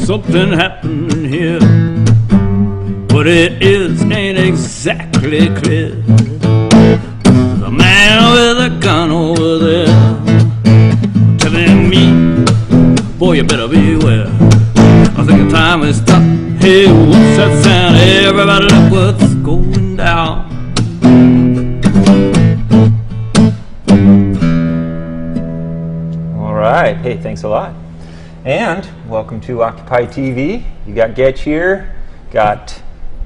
Something happened here. What it is ain't exactly clear. The man with a gun over there telling me, boy, you better beware. I think the time is up. Hey, what's that sound? Everybody look what's going down. All right. Hey, thanks a lot. And welcome to Occupy TV. You got Getch here, got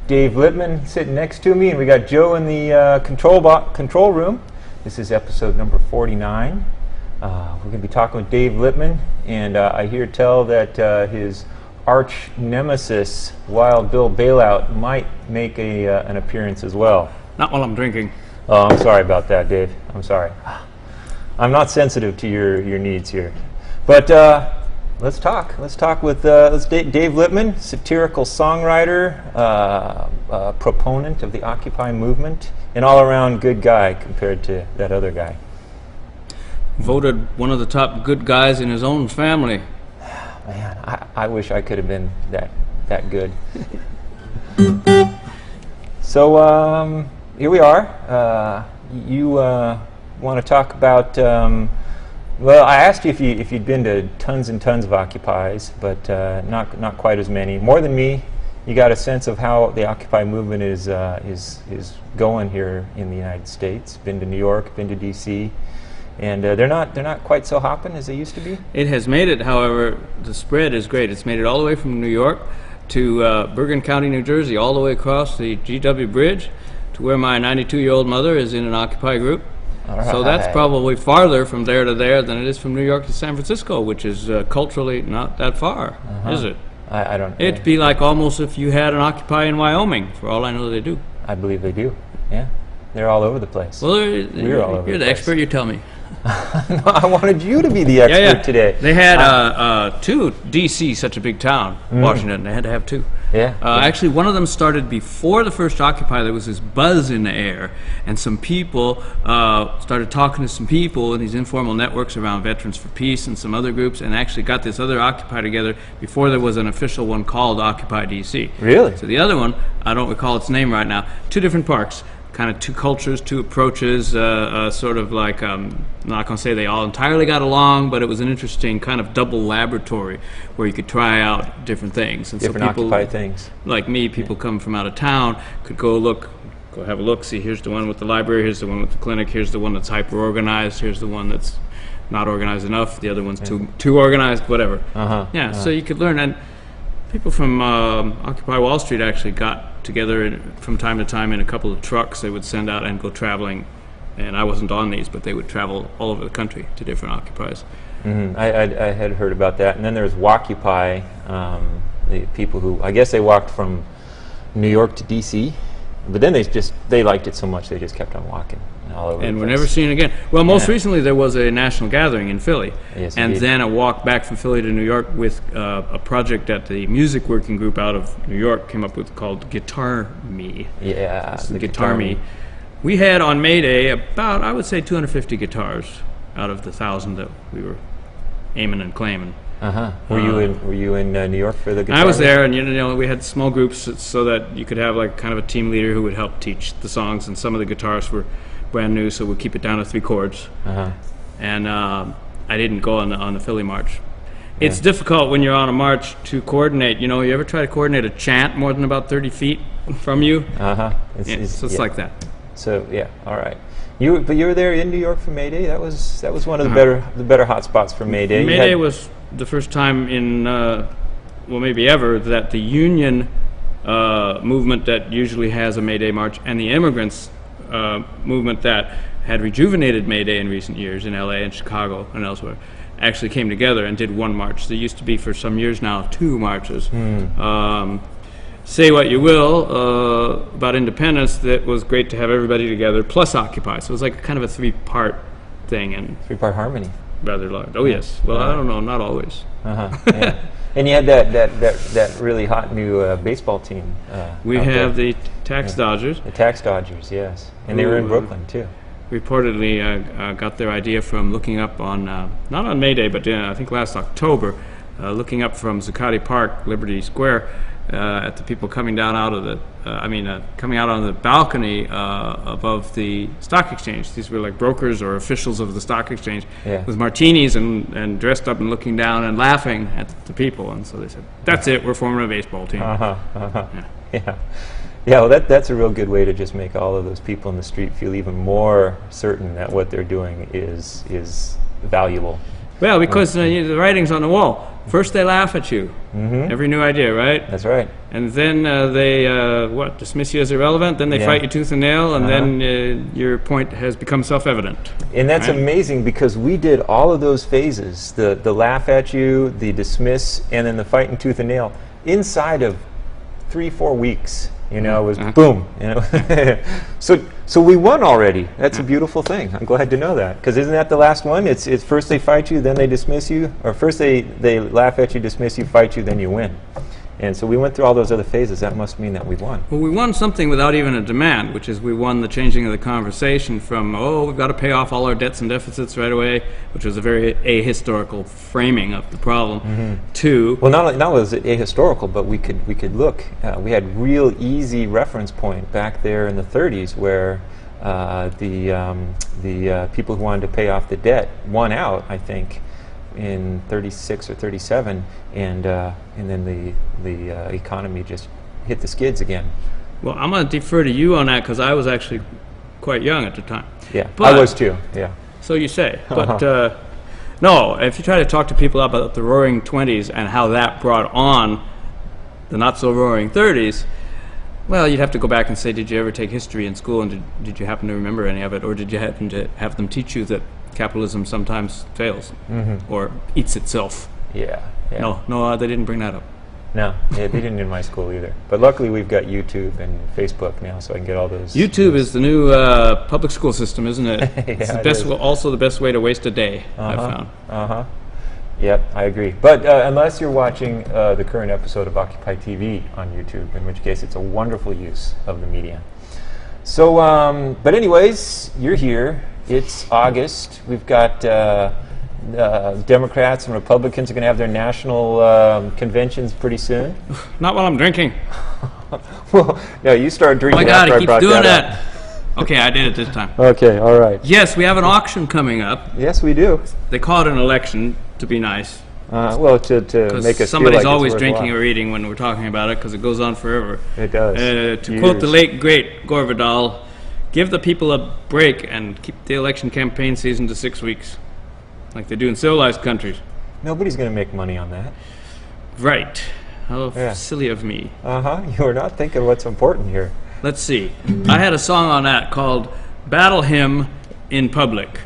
Dave Lippman sitting next to me, and we got Joe in the control room. This is episode number 49. We're going to be talking with Dave Lippman, and I hear tell that his arch nemesis, Wild Bill Bailout, might make an appearance as well. Not while I'm drinking. Oh, I'm sorry about that, Dave. I'm sorry. I'm not sensitive to your needs here. But let's talk. Let's talk with Dave Lippman, satirical songwriter, proponent of the Occupy movement, an all-around good guy compared to that other guy. Voted one of the top good guys in his own family. Man, I wish I could have been that good. So here we are. You want to talk about? Well, I asked you if you'd been to tons and tons of Occupies, but not quite as many. More than me. You got a sense of how the Occupy movement is going here in the United States. Been to New York, been to D.C., and they're not quite so hopping as they used to be. It has made it, however, the spread is great. It's made it all the way from New York to Bergen County, New Jersey, all the way across the GW Bridge to where my 92-year-old mother is in an Occupy group. Right. So that's probably farther from there to there than it is from New York to San Francisco, which is culturally not that far, is it? I don't. It'd be like almost if you had an Occupy in Wyoming. For all I know, they do. I believe they do. Yeah, they're all over the place. Well, we're all over you're the place. expert. You tell me. No, I wanted you to be the expert today. They had two. D.C., such a big town. Washington. They had to have two. Yeah. Actually, one of them started before the first Occupy. There was this buzz in the air, and some people started talking to some people in these informal networks around Veterans for Peace and some other groups, and actually got this other Occupy together before there was an official one called Occupy D.C. Really? So the other one, I don't recall its name right now, two different parks. Kind of two cultures, two approaches, sort of like, I'm not going to say they all entirely got along, but it was an interesting kind of double laboratory where you could try out different things. And different so people, Occupy things. Like me, people come from out of town, could go have a look, see here's the one with the library, here's the one with the clinic, here's the one that's hyper-organized, here's the one that's not organized enough, the other one's too organized, whatever. So you could learn. And people from Occupy Wall Street actually got together from time to time in a couple of trucks. They would send out and go traveling, and I wasn't on these, but they would travel all over the country to different Occupies. I had heard about that. And then there's Woccupy, the people who, I guess they walked from New York to D.C., but then they liked it so much they just kept on walking all over and the we're place. never seen again. Well, most recently there was a national gathering in Philly, Yes, and indeed. then a walk back from Philly to New York with a project that the music working group out of New York came up with called Guitar Me. Yeah, The Guitar Me. We had on May Day about, I would say, 250 guitars out of the 1,000 that we were aiming and claiming. Were you in New York for the Guitar I was Me? there, and you know, we had small groups so that you could have like kind of a team leader who would help teach the songs, and some of the guitars were brand new, so we'd keep it down to 3 chords. And I didn't go on the Philly march. It's difficult when you're on a march to coordinate. You know, you ever try to coordinate a chant more than about 30 feet from you? It's like that. So yeah, all right. But you were there in New York for May Day. That was one of the better hot spots for May Day. May Day was the first time in well, maybe ever, that the union movement that usually has a May Day march and the immigrants movement that had rejuvenated May Day in recent years in LA and Chicago and elsewhere actually came together and did one march. There used to be for some years now 2 marches. Say what you will about independence, that was great to have everybody together plus Occupy. So it was like kind of a 3-part thing, and 3-part harmony. rather large. Oh yes. Well, I don't know, not always. Yeah. And you had that really hot new baseball team. We out have there. the Tax Dodgers. The Tax Dodgers, yes. And they were in Brooklyn, too. Reportedly got their idea from looking up on, not on May Day, but I think last October, looking up from Zuccotti Park, Liberty Square, at the people coming down out of the, coming out on the balcony above the stock exchange. These were like brokers or officials of the stock exchange with martinis and dressed up and looking down and laughing at the people. And so they said, "That's it, we're forming a baseball team." Yeah, well, that's a real good way to just make all of those people in the street feel even more certain that what they're doing is valuable. Well, because the writing's on the wall. First they laugh at you, every new idea, right? That's right. And then they, dismiss you as irrelevant, then they fight you tooth and nail, and then your point has become self-evident. And that's amazing, because we did all of those phases, the laugh at you, the dismiss, and then the fighting tooth and nail, inside of 3-4 weeks. You know, it was boom. You know, so we won already. That's a beautiful thing. I'm glad to know that, because isn't that the last one? It's first they fight you, then they dismiss you, or first they laugh at you, dismiss you, fight you, then you win. And so we went through all those other phases. That must mean that we won. Well, we won something without even a demand, which is we won the changing of the conversation from, we've got to pay off all our debts and deficits right away, which was a very ahistorical framing of the problem, to... Well, not only was it ahistorical, but we could look. We had real easy reference point back there in the 30s where the people who wanted to pay off the debt won out, I think, in 36 or 37, and then the economy just hit the skids again. Well, I'm going to defer to you on that, because I was actually quite young at the time. Yeah, but, I was too, yeah. So you say. But no, if you try to talk to people about the Roaring 20s and how that brought on the not-so-roaring 30s, well, you'd have to go back and say, did you ever take history in school, and did you happen to remember any of it, or did you happen to have them teach you that capitalism sometimes fails or eats itself? Yeah. No, they didn't bring that up. No, they didn't in my school either. But luckily we've got YouTube and Facebook now, so I can get all those. YouTube is the new public school system, isn't it? It's the best, also the best way to waste a day, I've found. Yep, I agree. But unless you're watching the current episode of Occupy TV on YouTube, in which case it's a wonderful use of the media. So, but anyways, you're here. It's August. We've got Democrats and Republicans are going to have their national conventions pretty soon. Not while I'm drinking. Well, no, you started drinking. Oh my God, after he I brought keeps doing that that. Okay, I did it this time. Okay, all right. Yes, we have an auction coming up. Yes, we do. They call it an election to be nice. Well, to make us somebody's feel like always it's drinking worthwhile. or eating when we're talking about it, because it goes on forever. It does. To quote the late great Gore Vidal, give the people a break and keep the election campaign season to 6 weeks, like they do in civilized countries. Nobody's going to make money on that. Right. How silly of me. You are not thinking what's important here. Let's see. I had a song on that called Battle Hymn in Public.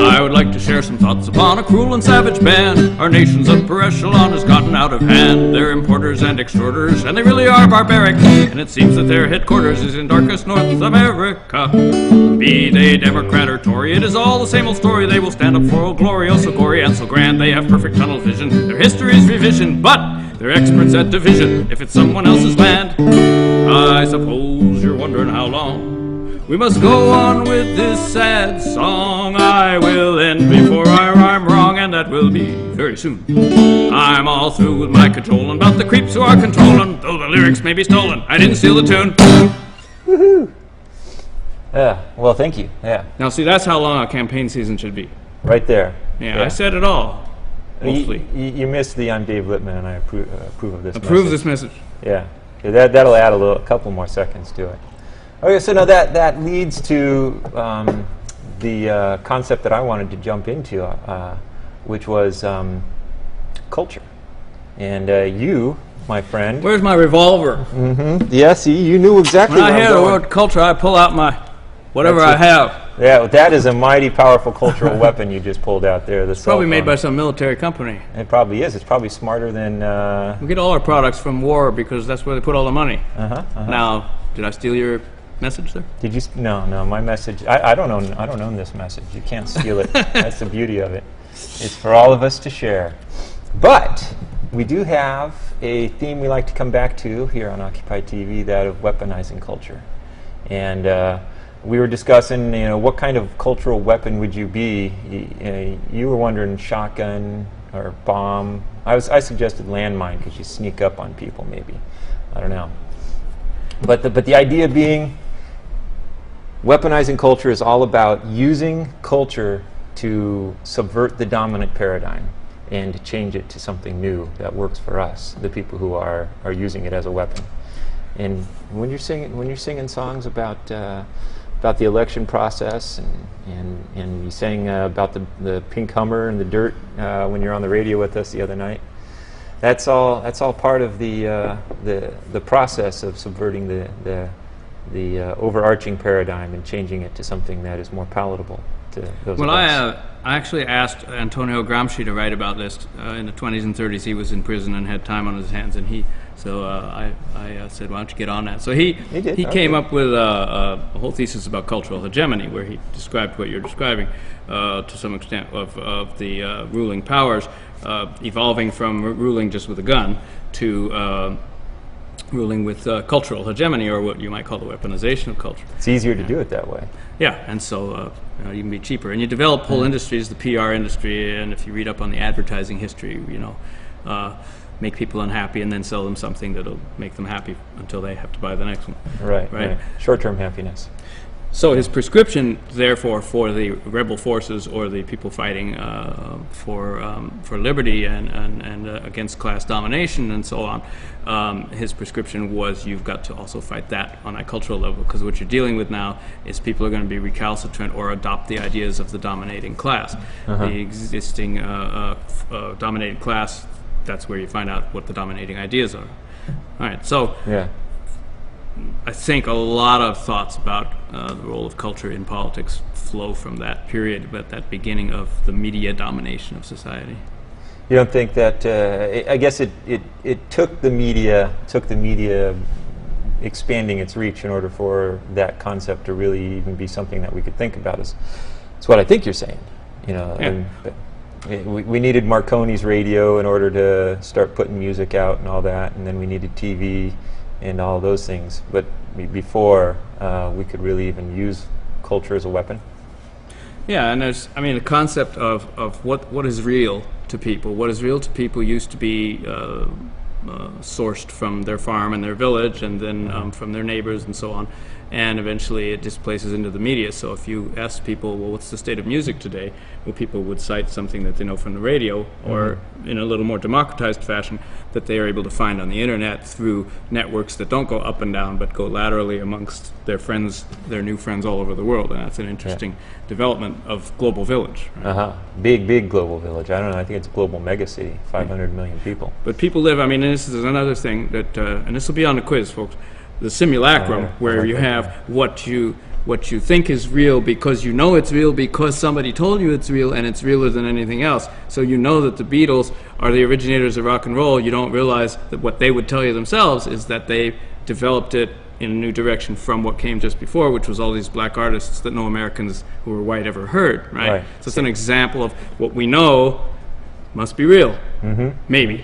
I would like to share some thoughts upon a cruel and savage band. Our nation's upper echelon has gotten out of hand. They're importers and extorters, and they really are barbaric. And it seems that their headquarters is in darkest North America. Be they Democrat or Tory, it is all the same old story. They will stand up for Old Glory, oh so gory and so grand. They have perfect tunnel vision, their history's revision, but they're experts at division if it's someone else's land. I suppose you're wondering how long we must go on with this sad song. I will end before I rhyme wrong, and that will be very soon. I'm all through with my cajoling about the creeps who are controlling. Though the lyrics may be stolen, I didn't steal the tune. Woohoo! Yeah, well, thank you. Yeah. Now, see, that's how long a campaign season should be. Right there. Yeah, I said it all. Mostly. You missed the I'm Dave Lippman and I approve of this Approve message. this message. Yeah. That'll add a couple more seconds to it. Okay, so now that leads to the concept that I wanted to jump into, which was culture. And you, my friend. Where's my revolver? Yeah, see, you knew exactly when where I hear the word culture, I pull out my whatever I have. Yeah, that is a mighty powerful cultural weapon you just pulled out there. It's probably made by some military company. It probably is. It's probably smarter than... We get all our products from war because that's where they put all the money. Now, did I steal your message there? Did you? No. My message. I don't own this message. You can't steal it. That's the beauty of it. It's for all of us to share. But we do have a theme we like to come back to here on Occupy TV, that of weaponizing culture. And we were discussing, what kind of cultural weapon would you be? You were wondering shotgun or bomb. I suggested landmine because you sneak up on people, maybe. I don't know. But the idea being, weaponizing culture is all about using culture to subvert the dominant paradigm and to change it to something new that works for us, the people who are using it as a weapon. And when you're singing songs about the election process, and you sang about the pink Hummer and the dirt when you're on the radio with us the other night, that's all part of the process of subverting the overarching paradigm and changing it to something that is more palatable to those of us. I actually asked Antonio Gramsci to write about this in the 20s and 30s. He was in prison and had time on his hands, and I said, why don't you get on that? So he came up with a whole thesis about cultural hegemony, where he described what you're describing to some extent of the ruling powers evolving from ruling just with a gun to ruling with cultural hegemony, or what you might call the weaponization of culture. It's easier to do it that way. Yeah, and so you can be cheaper. And you develop whole industries, the PR industry, and if you read up on the advertising history, make people unhappy and then sell them something that'll make them happy until they have to buy the next one. Right. Short-term happiness. So his prescription, therefore, for the rebel forces or the people fighting for liberty and against class domination and so on, his prescription was, you've got to also fight that on a cultural level, because what you're dealing with now is people are going to be recalcitrant or adopt the ideas of the dominating class. The existing dominated class, that's where you find out what the dominating ideas are. All right, so I think a lot of thoughts about the role of culture in politics flow from that period, but that beginning of the media domination of society. You don't think that? I guess it took the media expanding its reach in order for that concept to really even be something that we could think about. Is what I think you're saying. We needed Marconi's radio in order to start putting music out and all that, and then we needed TV and all those things. But before we could really even use culture as a weapon. Yeah, and the concept of what is real to people. What is real to people used to be sourced from their farm and their village, and then from their neighbors and so on. And eventually it displaces into the media. So if you ask people, well, what's the state of music today? Well, people would cite something that they know from the radio, or in a little more democratized fashion, that they are able to find on the internet through networks that don't go up and down, but go laterally amongst their friends, their new friends all over the world. And that's an interesting development of global village. Right? Big global village. I don't know, I think it's a global megacity, 500 million people. But people live, and this is another thing that, and this will be on the quiz, folks, the simulacrum, where you have what you think is real because you know it's real because somebody told you it's real, and it's realer than anything else. So you know that the Beatles are the originators of rock and roll. You don't realize that what they would tell you themselves is that they developed it in a new direction from what came just before, which was all these black artists that no Americans who were white ever heard, right? So it's an example of what we know must be real, maybe.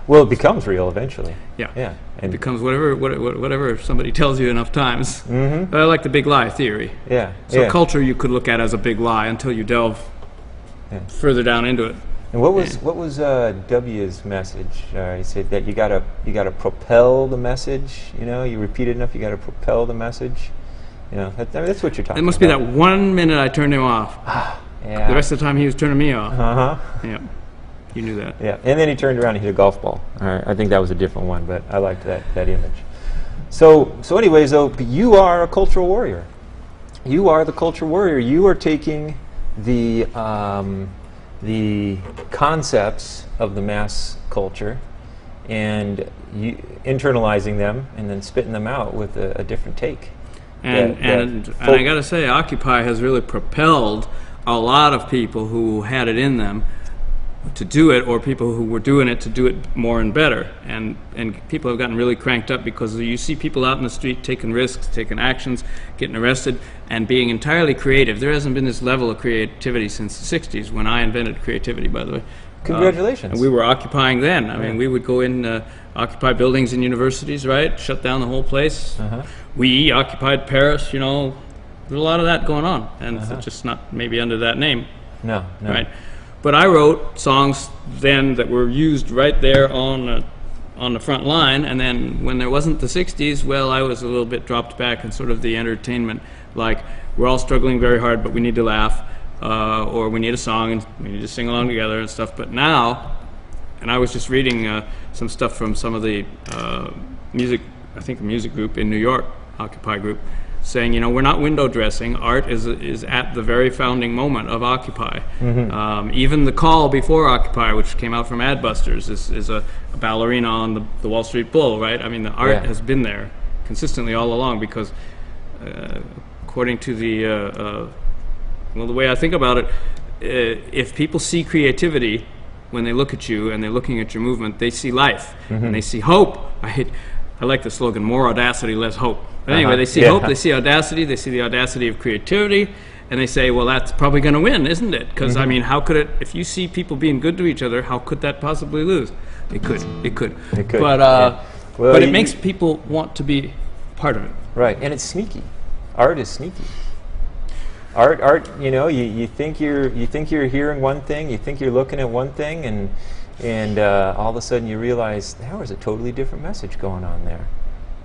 Well, it becomes real eventually. Yeah. It becomes whatever somebody tells you enough times. I like the big lie theory. So culture you could look at as a big lie until you delve further down into it. And what was W's message? He said that you gotta propel the message. You repeat it enough, you gotta propel the message. That's what you're talking about. It must be that 1 minute I turned him off. The rest of the time he was turning me off. Yeah. You knew that. Yeah, and then he turned around and hit a golf ball. All right, I think that was a different one, but I liked that image. So anyways, though, you are a cultural warrior. You are the cultural warrior. You are taking the concepts of the mass culture and internalizing them and then spitting them out with a different take. And I got to say, Occupy has really propelled a lot of people who had it in them to do it, or people who were doing it to do it more and better. And people have gotten really cranked up because you see people out in the street taking risks, taking actions, getting arrested, and being entirely creative. There hasn't been this level of creativity since the 60s, when I invented creativity, by the way. Congratulations. And we were occupying then. I mean, we would go in, occupy buildings in universities, right? Shut down the whole place. We occupied Paris, you know. There's a lot of that going on, and it's just not maybe under that name. No. Right? But I wrote songs then that were used right there on the front line, and then when there wasn't the 60s, well, I was a little bit dropped back in sort of the entertainment, like, we're all struggling very hard, but we need to laugh, or we need a song, and we need to sing along together and stuff. But now, and I was just reading some stuff from some of the music, I think the music group in New York, Occupy group, saying, you know, we're not window dressing. Art is at the very founding moment of Occupy. Even the call before Occupy, which came out from Adbusters, is a ballerina on the Wall Street Bull, right? I mean, the art has been there consistently all along, because according to the well, the way I think about it, if people see creativity when they look at you and they're looking at your movement, they see life and they see hope. I like the slogan, more audacity, less hope. But anyway, they see hope, they see audacity, they see the audacity of creativity, and they say, well, that's probably going to win, isn't it? Because, I mean, how could it, if you see people being good to each other, how could that possibly lose? It could. But, well, but it makes people want to be part of it. Right, and it's sneaky. Art is sneaky. Art, you know, you think you're hearing one thing, you think you're looking at one thing, and all of a sudden you realize there was a totally different message going on there,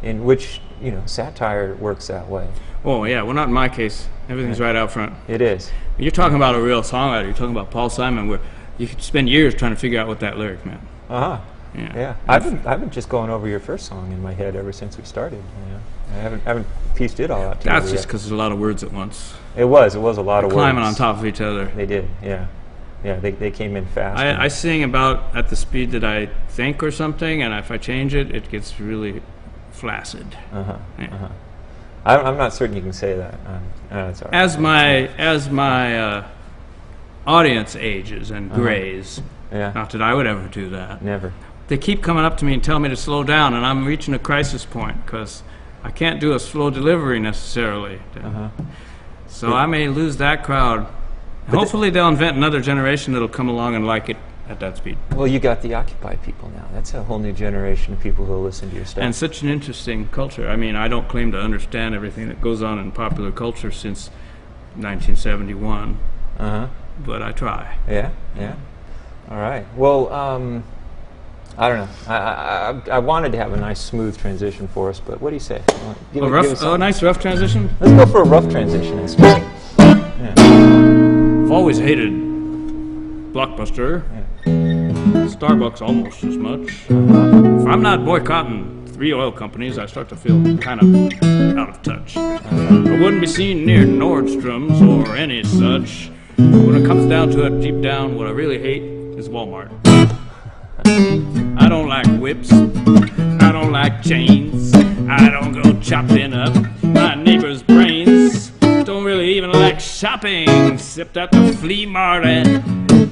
in which, you know, satire works that way. Oh yeah, well, not in my case. Everything's right out front. It is. You're talking about a real songwriter. You're talking about Paul Simon, where you could spend years trying to figure out what that lyric meant. Yeah. I've been just going over your first song in my head ever since we started. You know? I haven't pieced it all out. That's just because there's a lot of words at once. It was a lot of words. Climbing on top of each other. They did, yeah. Yeah, they came in fast. I sing about at the speed that I think or something, and if I change it, it gets really flaccid. I'm not certain you can say that. It's all right. As my audience ages and grays, not that I would ever do that. Never. They keep coming up to me and telling me to slow down, and I'm reaching a crisis point because I can't do a slow delivery necessarily. So I may lose that crowd. Hopefully they'll invent another generation that'll come along and like it at that speed. Well, you got the Occupy people now. That's a whole new generation of people who'll listen to your stuff. And such an interesting culture. I mean, I don't claim to understand everything that goes on in popular culture since 1971, but I try. Yeah. All right. Well, I don't know. I wanted to have a nice smooth transition for us, but what do you say? A nice rough transition? Let's go for a rough transition instead. I've always hated Blockbuster. Starbucks almost as much. If I'm not boycotting 3 oil companies, I start to feel kind of out of touch. I wouldn't be seen near Nordstrom's or any such. When it comes down to it, deep down, what I really hate is Walmart. I don't like whips. I don't like chains. I don't go chopping up my neighbor's brains. Don't really even like shopping, except at the flea market.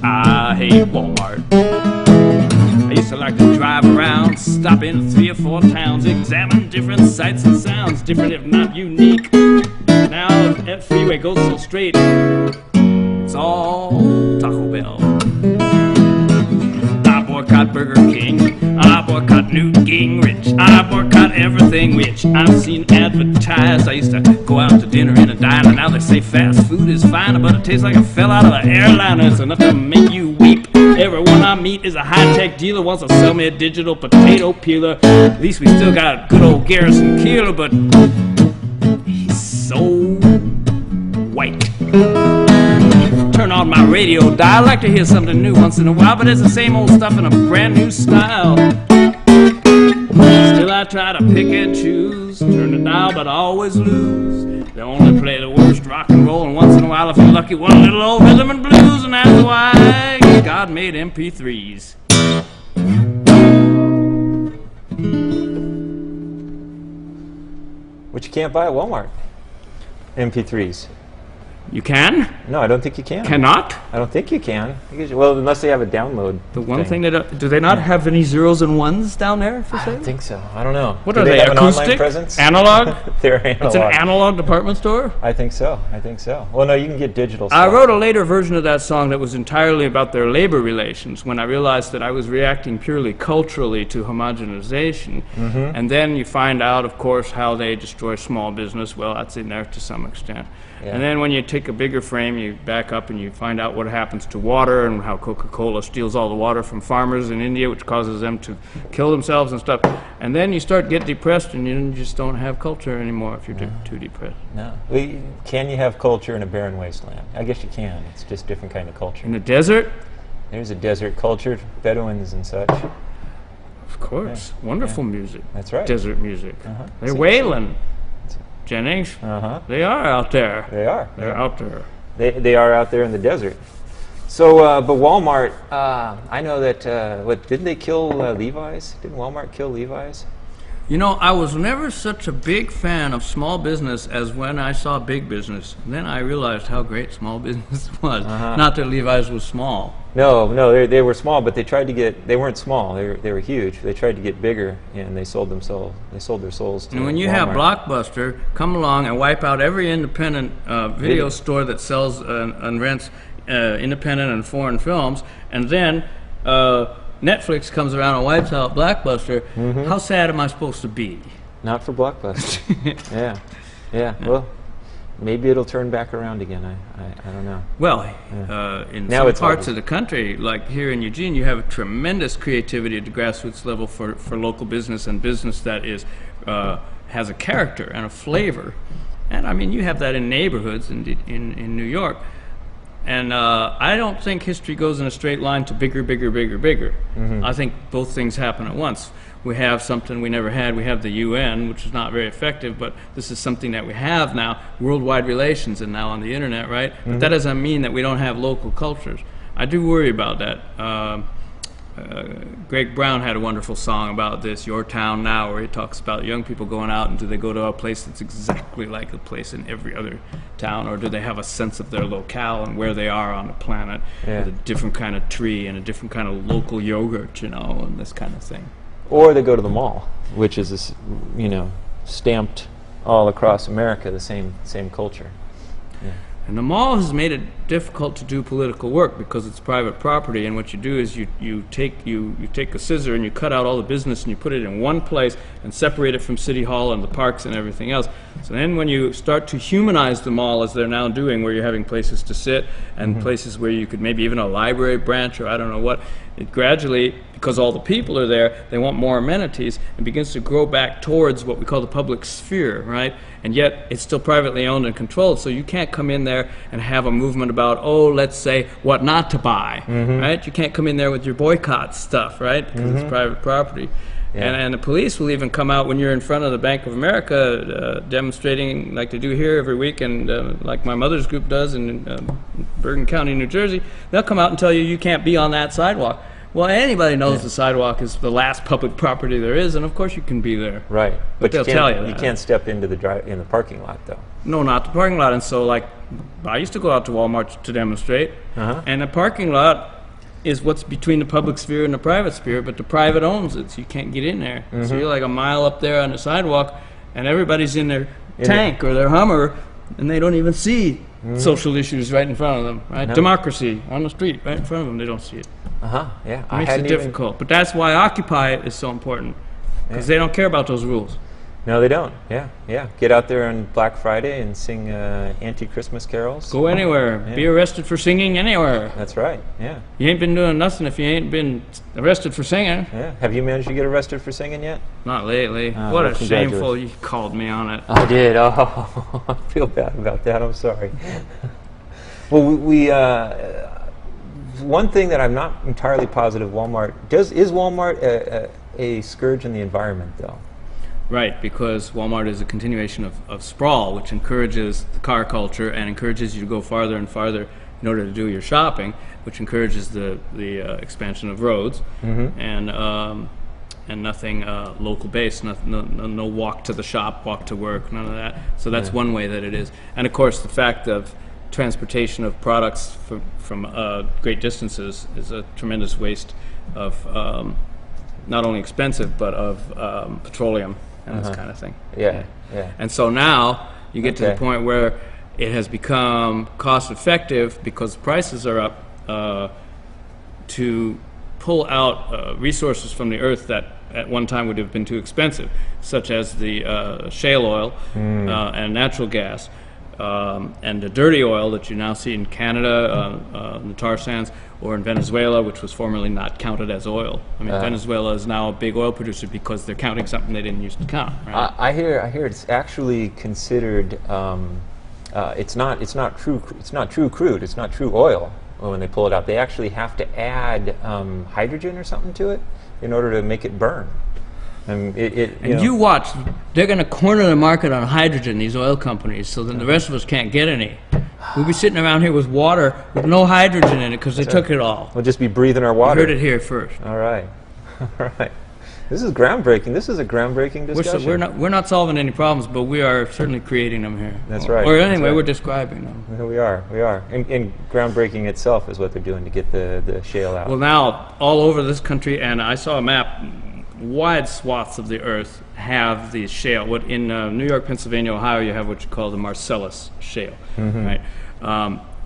I hate Walmart. I used to like to drive around, stop in 3 or 4 towns, examine different sights and sounds, different if not unique. Now that freeway goes so straight, it's all Taco Bell. I boycott Burger King, I boycott Newt Gingrich, I boycott everything which I've seen advertised. I used to go out to dinner in a diner, now they say fast food is fine, but it tastes like it fell out of an airliner. It's enough to make you weep. Everyone I meet is a high-tech dealer, wants to sell me a digital potato peeler. At least we still got good old Garrison Keillor, but he's so white. Turn on my radio dial, I like to hear something new once in a while, but it's the same old stuff in a brand new style. Still I try to pick and choose, turn the dial but I always lose. They only play the worst rock and roll, and once in a while if you're lucky one little old rhythm and blues, and that's why God made MP3s. Which you can't buy at Walmart. MP3s. You can? No, I don't think you can. Cannot? I don't think you can. Well, unless they have a download. The one thing that do they not have any zeros and ones down there for I sale? don't think so. I don't know. What Do are they? have an online Acoustic? presence? Analog? They're analog. It's an analog department store? I think so. I think so. Well, no, you can get digital stuff. I wrote a later version of that song that was entirely about their labor relations when I realized that I was reacting purely culturally to homogenization. And then you find out, of course, how they destroy small business. Well, that's in there to some extent. Yeah. And then when you take a bigger frame, you back up and you find out what happens to water and how Coca-Cola steals all the water from farmers in India, which causes them to kill themselves and stuff. And then you start to get depressed and you just don't have culture anymore if you're too depressed. No. Can you have culture in a barren wasteland? I guess you can. It's just different kind of culture. In the desert? There's a desert culture, Bedouins and such. Of course. Yeah. Wonderful music. That's right. Desert music. They're Seems wailing. Jennings, they are out there. They are. They're out there. They are out there in the desert. So, but Walmart, I know that, didn't they kill Levi's? Didn't Walmart kill Levi's? You know, I was never such a big fan of small business as when I saw big business. And then I realized how great small business was. Not that Levi's was small. No, they were small, but they tried to get, they weren't small, they were huge. They tried to get bigger, and they sold their souls to And when you Walmart. have Blockbuster come along and wipe out every independent video store that sells and rents independent and foreign films, and then Netflix comes around and wipes out Blockbuster, how sad am I supposed to be? Not for Blockbuster. Yeah. Well, maybe it'll turn back around again. I don't know. Well, in Now some it's parts obvious. of the country, like here in Eugene, you have a tremendous creativity at the grassroots level for local business and business that is has a character and a flavor. And I mean, you have that in neighborhoods in New York. And I don't think history goes in a straight line to bigger, bigger, bigger, bigger. I think both things happen at once. We have something we never had. We have the UN, which is not very effective, but this is something that we have now, worldwide relations, and now on the internet, right? But that doesn't mean that we don't have local cultures. I do worry about that. Greg Brown had a wonderful song about this, Your Town Now, where he talks about young people going out and do they go to a place that's exactly like a place in every other town, or do they have a sense of their locale and where they are on the planet with a different kind of tree and a different kind of local yogurt, you know, and this kind of thing. Or they go to the mall, which is this, stamped all across America, the same culture. And the mall has made it difficult to do political work because it's private property, and what you do is you take a scissor and you cut out all the business and you put it in one place and separate it from City Hall and the parks and everything else. So then when you start to humanize the mall, as they're now doing, where you're having places to sit and places where you could maybe even a library branch or I don't know what, it gradually, because all the people are there, they want more amenities, and begins to grow back towards what we call the public sphere, right? And yet it's still privately owned and controlled, so you can't come in there and have a movement about, oh, let's say, what not to buy, right? You can't come in there with your boycott stuff, right? Because it's private property. And the police will even come out when you're in front of the Bank of America demonstrating like they do here every week, and like my mother's group does in Bergen County, New Jersey. They'll come out and tell you you can't be on that sidewalk. Well, anybody knows the sidewalk is the last public property there is, and of course you can be there. Right. But they'll tell you that. You can't step into in the parking lot, though. No, not the parking lot. And so, like, I used to go out to Walmart to demonstrate, and the parking lot is what's between the public sphere and the private sphere, but the private owns it, so you can't get in there. So you're like a mile up there on the sidewalk, and everybody's in their tank or their Hummer, and they don't even see social issues right in front of them, right? No. Democracy on the street, right in front of them, they don't see it. Yeah. It makes it difficult. But that's why Occupy is so important, because they don't care about those rules. No, they don't. Yeah. Get out there on Black Friday and sing anti-Christmas carols. Go anywhere. Be arrested for singing anywhere. That's right. Yeah. You ain't been doing nothing if you ain't been arrested for singing. Yeah. Have you managed to get arrested for singing yet? Not lately. Oh, What well, a shameful, you called me on it. I did. Oh, I feel bad about that. I'm sorry. Well, we one thing that I'm not entirely positive Walmart is Walmart a scourge in the environment, though? Right, because Walmart is a continuation of sprawl, which encourages the car culture and encourages you to go farther and farther in order to do your shopping, which encourages the expansion of roads and nothing local based, no walk to the shop, walk to work, none of that. So that's one way that it is. And of course the fact of transportation of products from great distances is a tremendous waste of not only expensive, but of petroleum and this kind of thing. Yeah. And so now you get to the point where it has become cost effective because prices are up to pull out resources from the earth that at one time would have been too expensive, such as the shale oil and natural gas. And the dirty oil that you now see in Canada, in the tar sands, or in Venezuela, which was formerly not counted as oil. I mean, Venezuela is now a big oil producer because they're counting something they didn't used to count. Right? I hear it's actually considered. It's not true crude. It's not true oil when they pull it out. They actually have to add hydrogen or something to it in order to make it burn. And you watch, they're going to corner the market on hydrogen, these oil companies, so then the rest of us can't get any. We'll be sitting around here with water with no hydrogen in it because they took it all. We'll just be breathing our water. You heard it here first. All right. All right. This is groundbreaking. This is a groundbreaking discussion. We're not solving any problems, but we are certainly creating them here. That's right. Or anyway, we're describing them. Yeah, we are. And groundbreaking itself is what they're doing to get the shale out. Well, now, all over this country, and I saw a map, wide swaths of the earth have the shale. What in New York, Pennsylvania, Ohio, you have what you call the Marcellus shale, right?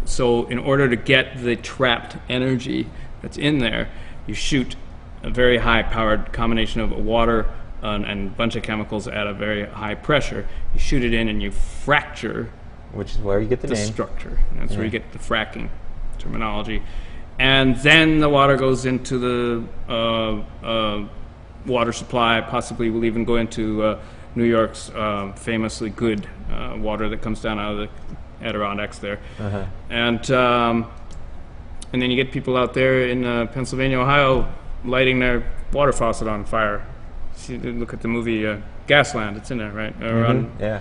So in order to get the trapped energy that's in there, you shoot a very high-powered combination of water and a bunch of chemicals at a very high pressure. You shoot it in and you fracture, which is where you get the name. Structure. And that's where you get the fracking terminology. And then the water goes into the water supply. Possibly will even go into New York's famously good water that comes down out of the Adirondacks there. And then you get people out there in Pennsylvania, Ohio, lighting their water faucet on fire. See, look at the movie Gasland. It's in there, right? Yeah.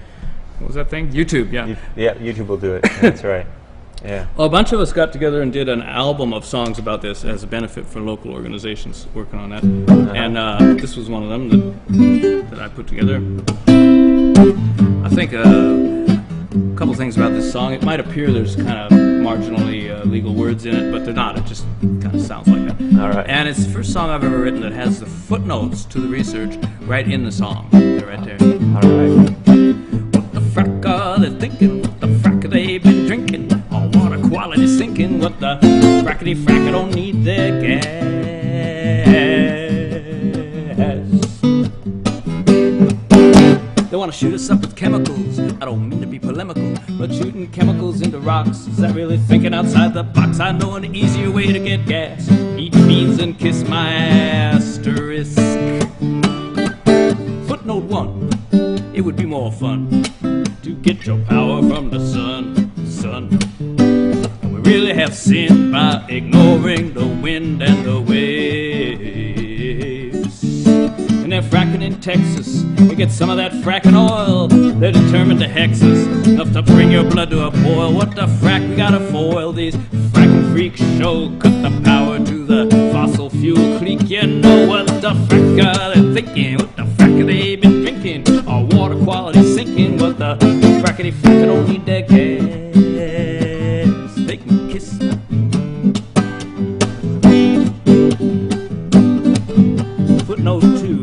What was that thing? YouTube. Yeah. YouTube will do it. That's right. Yeah. Well, a bunch of us got together and did an album of songs about this as a benefit for local organizations working on that. And this was one of them that I put together. I think a couple things about this song. It might appear there's kind of marginally legal words in it, but they're not. It just kind of sounds like that. All right. And it's the first song I've ever written that has the footnotes to the research right in the song. They're right there. All right. What the frack are they thinking? What the frack are they been drinking? Our water quality sinking. What the frackety frack, I don't need their gas. They want to shoot us up with chemicals. I don't mean to be polemical, but shooting chemicals into rocks, is that really thinking outside the box? I know an easier way to get gas. Eat beans and kiss my asterisk. Footnote 1. It would be more fun to get your power from the sun. And we really have sinned by ignoring the wind and the waves. And they're fracking in Texas. We get some of that fracking oil. They're determined to hex us, enough to bring your blood to a boil. What the frack, we gotta foil these fracking freaks show. Cut the power to the fossil fuel clique. You know what the frack are they thinking? What the frack have they been drinking? Our water quality sinking. What the frackety frack, I don't need their gas. They can kiss. Footnote 2.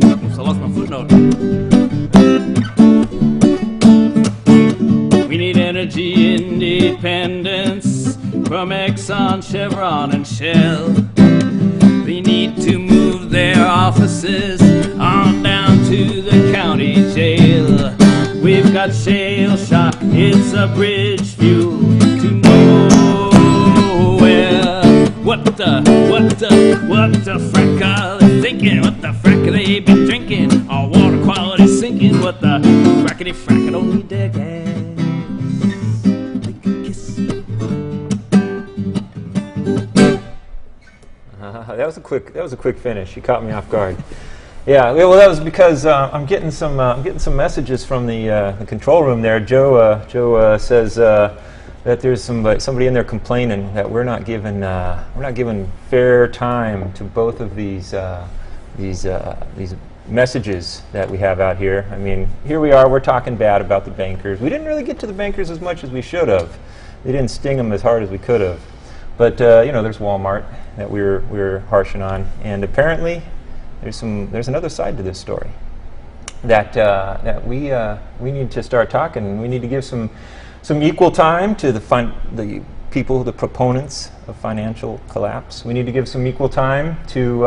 Oops, I lost my footnote. We need energy independence from Exxon, Chevron, and Shell. They need to move their offices on down to the county jail. We've got shale shock, it's a bridge fuel to nowhere. What the frack are they thinking? What the frack are they been drinking? Our water quality sinking. What the frackety frack, I don't need their gas. They can kiss. That was a quick finish. You caught me off guard. Yeah, well, that was because I'm getting some messages from the control room there. Joe says that there's somebody in there complaining that we're not given fair time to both of these messages that we have out here. I mean, here we are, we're talking bad about the bankers. We didn't really get to the bankers as much as we should have. We didn't sting them as hard as we could have. But you know, there's Walmart that we were harshing on, and apparently there's another side to this story that we need to start talking. We need to give some equal time to the people, the proponents of financial collapse. We need to give some equal time to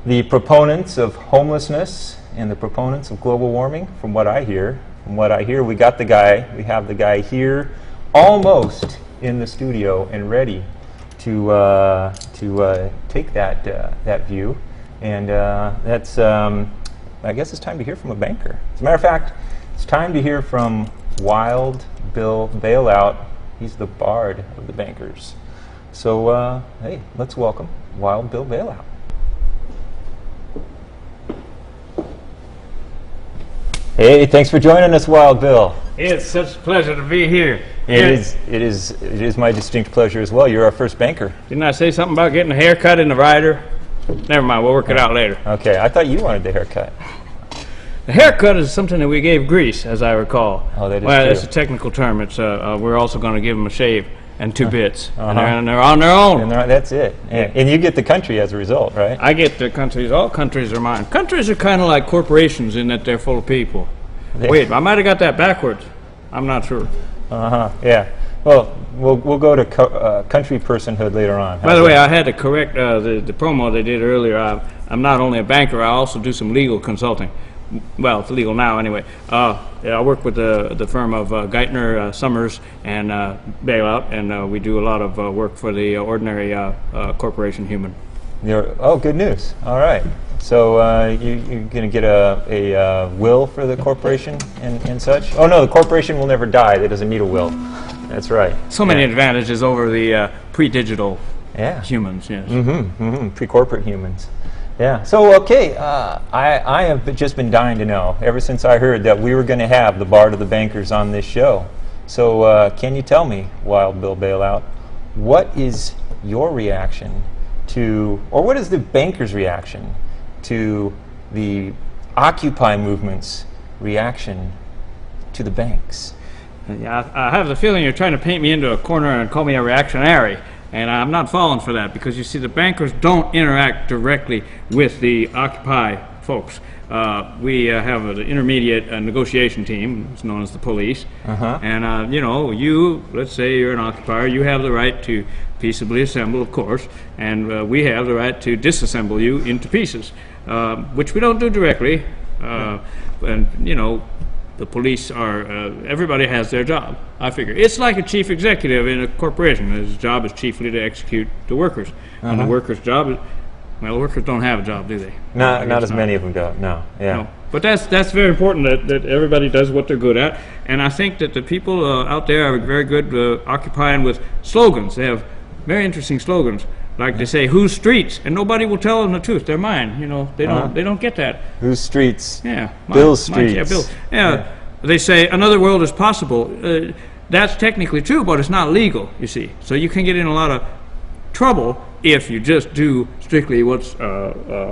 the proponents of homelessness and the proponents of global warming. From what I hear, we have the guy here, almost in the studio and ready to take that view. And that's I guess it's time to hear from a banker. As a matter of fact, it's time to hear from Wild Bill Bailout. He's the bard of the bankers. So, hey, let's welcome Wild Bill Bailout. Hey, thanks for joining us, Wild Bill. It's such a pleasure to be here. It is my distinct pleasure as well. You're our first banker. Didn't I say something about getting a haircut in the rider? Never mind, we'll work it out later. Okay, I thought you wanted the haircut. The haircut is something that we gave Grease, as I recall. Oh, that is well, true. It's a technical term. It's we're also going to give them a shave and 2 bits, and they're on their own. And that's it. And you get the country as a result, right? I get the countries. All countries are mine. Countries are kind of like corporations in that they're full of people. Wait, I might have got that backwards. I'm not sure. Yeah. Well, we'll go to country personhood later on. By the way, I had to correct the promo they did earlier. I'm not only a banker, I also do some legal consulting. Well, it's legal now anyway. I work with the firm of Geithner, Summers, and Bailout, and we do a lot of work for the ordinary corporation human. Oh, good news. All right. So you're going to get a will for the corporation and such? Oh, no, the corporation will never die. It doesn't need a will. That's right. So many advantages over the pre-digital humans, yes. Pre-corporate humans. Yeah. So, okay, I have just been dying to know, ever since I heard that we were going to have the Bard of the Bankers on this show. So, can you tell me, Wild Bill Bailout, what is your reaction to, or what is the bankers' reaction to the Occupy movement's reaction to the banks? Yeah, I have the feeling you're trying to paint me into a corner and call me a reactionary. And I'm not falling for that, because you see, the bankers don't interact directly with the Occupy folks. We have an intermediate negotiation team. It's known as the police. And you know, let's say you're an occupier, you have the right to peaceably assemble, of course, and we have the right to disassemble you into pieces, which we don't do directly. And you know, the police are, everybody has their job, I figure. It's like a chief executive in a corporation. His job is chiefly to execute the workers. And the workers' job is, well, the workers don't have a job, do they? Not as many of them don't, no. Yeah. No. But that's very important, that everybody does what they're good at. And I think that the people out there are very good occupying with slogans. They have very interesting slogans. Like they say, whose streets? And nobody will tell them the truth. They're mine. You know, they don't get that. Whose streets? Yeah. Bill's streets. Yeah, Bill. Yeah. They say another world is possible. That's technically true, but it's not legal, you see. So you can get in a lot of trouble if you just do strictly what's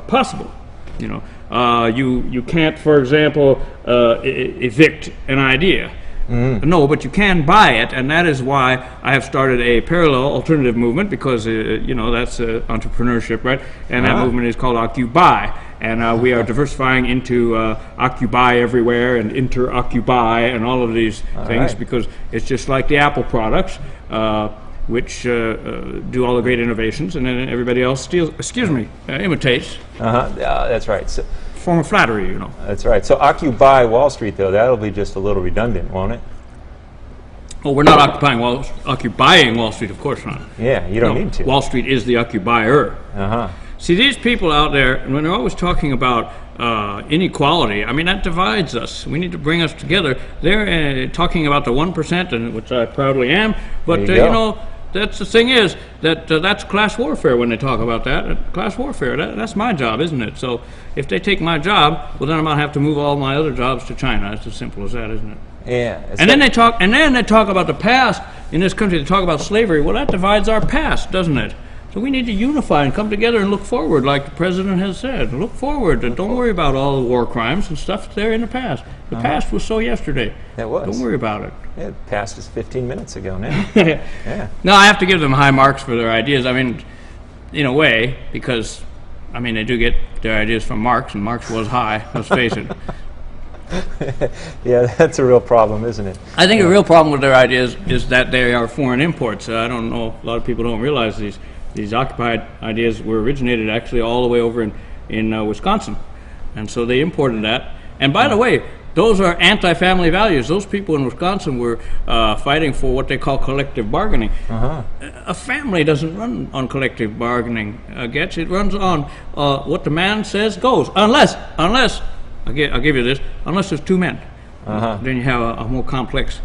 possible. You know, you can't, for example, evict an idea. No, but you can buy it, and that is why I have started a parallel alternative movement, because you know, that's entrepreneurship, right? And that movement is called Occupy, and we are diversifying into Occupy everywhere and inter-Occupy and all of these things, because it's just like the Apple products, which do all the great innovations, and then everybody else steals, imitates. That's right. So, form of flattery, you know. That's right. So Occupy Wall Street, though, that'll be just a little redundant, won't it? Well, we're not occupying Wall Street, of course not. Yeah, you don't need to. Wall Street is the occupier. See, these people out there, when they're always talking about inequality, I mean, that divides us. We need to bring us together. They're talking about the 1%, and which I proudly am, but you know, that's the thing is that that's class warfare when they talk about that. Class warfare, that's my job, isn't it? So if they take my job, well, then I'm going to have to move all my other jobs to China. It's as simple as that, isn't it? Yeah. And then they talk about the past in this country. They talk about slavery. Well, that divides our past, doesn't it? So we need to unify and come together and look forward, like the president has said. Look forward and don't worry about all the war crimes and stuff there in the past. The past was so yesterday. It was. Don't worry about it. Yeah, the past is 15 minutes ago now. Yeah. No, I have to give them high marks for their ideas. I mean, in a way, because, I mean, they do get their ideas from Marx, and Marx was high, let's face it. Yeah, that's a real problem, isn't it? I think the real problem with their ideas is that they are foreign imports. I don't know, a lot of people don't realize these occupied ideas were originated actually all the way over in Wisconsin. And so they imported that. And by the way, those are anti-family values. Those people in Wisconsin were fighting for what they call collective bargaining. A family doesn't run on collective bargaining, Getch. It runs on what the man says goes. Unless, I'll give you this, unless there's two men. Then you have a more complex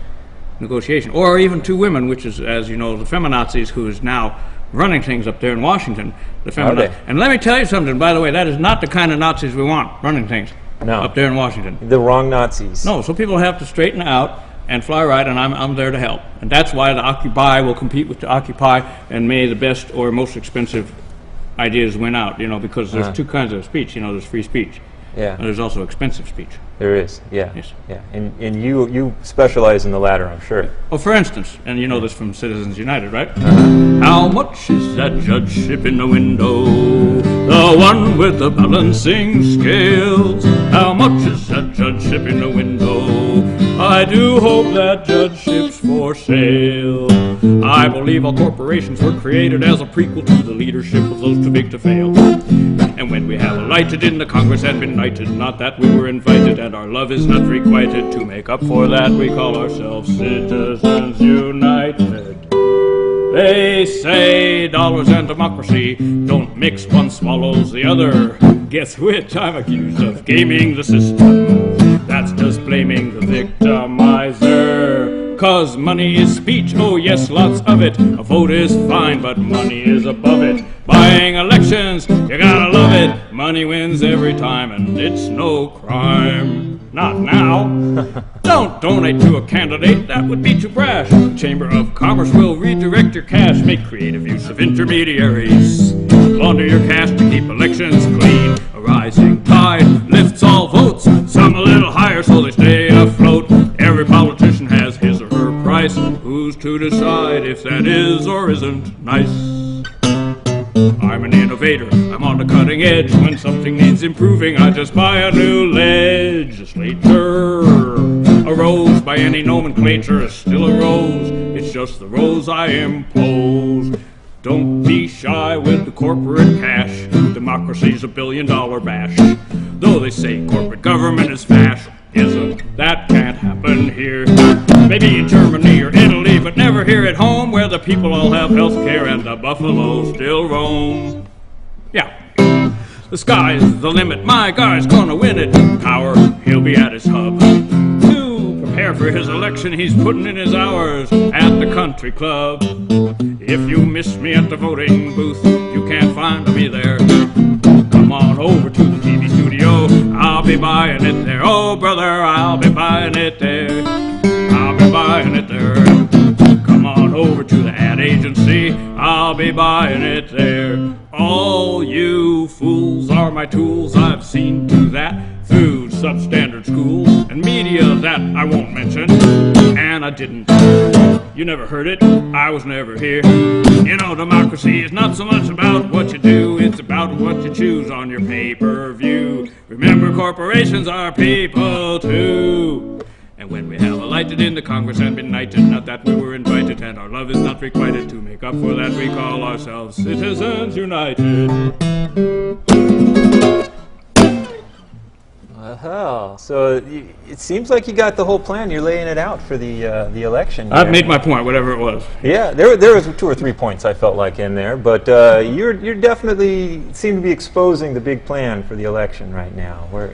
negotiation. Or even two women, which is, as you know, the feminazis, who is now running things up there in Washington. And let me tell you something, by the way, that is not the kind of Nazis we want running things up there in Washington. The wrong Nazis. No, so people have to straighten out and fly right, and I'm there to help. And that's why the Occupy will compete with the Occupy, and may the best or most expensive ideas win out, you know, because there's two kinds of speech. You know, there's free speech. Yeah. And there's also expensive speech. There is, yeah. Yes. Yeah. And you specialize in the latter, I'm sure. Oh, for instance, and you know this from Citizens United, right? How much is that judgeship in the window? The one with the balancing scales. How much is that judgeship in the window? I do hope that judgeship's for sale. I believe all corporations were created as a prequel to the leadership of those too big to fail. And when we have alighted in the Congress and been knighted, not that we were invited, and our love is not requited, to make up for that we call ourselves Citizens United. They say dollars and democracy don't mix, one swallows the other. Guess which? I'm accused of gaming the system. That's just blaming the victimizer. 'Cause money is speech, oh yes, lots of it. A vote is fine, but money is above it. Buying elections, you gotta love it. Money wins every time, and it's no crime. Not now. Don't donate to a candidate, that would be too brash. The Chamber of Commerce will redirect your cash. Make creative use of intermediaries. Launder your cash to keep elections clean. A rising tide lifts all votes, some a little higher so they stay afloat. Every politician has his or her price. Who's to decide if that is or isn't nice? I'm an innovator, I'm on the cutting edge. When something needs improving, I just buy a new legislature. A rose by any nomenclature is still a rose. It's just the rose I impose. Don't be shy with the corporate cash. Democracy's $1 billion bash. Though they say corporate government is fascism, that can't happen here. Maybe in Germany or Italy, but never here at home, where the people all have health care and the buffalo still roam. Yeah, the sky's the limit, my guy's gonna win it. Power, he'll be at his hub. To prepare for his election, he's putting in his hours at the country club. If you miss me at the voting booth, you can't find me there. Come on over to the TV studio, I'll be buying it there. Oh brother, I'll be buying it there. I'll be buying it there. Come on over to the ad agency, I'll be buying it there. All you fools are my tools, I've seen to that through substandard schools and media that I won't mention. And I didn't. You never heard it, I was never here. You know, democracy is not so much about what you do, it's about what you choose on your pay-per-view. Remember, corporations are people too. And when we have alighted in the Congress and been knighted, not that we were invited, and our love is not requited, to make up for that we call ourselves Citizens United. Well, so it seems like you got the whole plan. You're laying it out for the election. I've made my point, whatever it was. Yeah, there was 2 or 3 points I felt like in there, but you're definitely seem to be exposing the big plan for the election right now. Where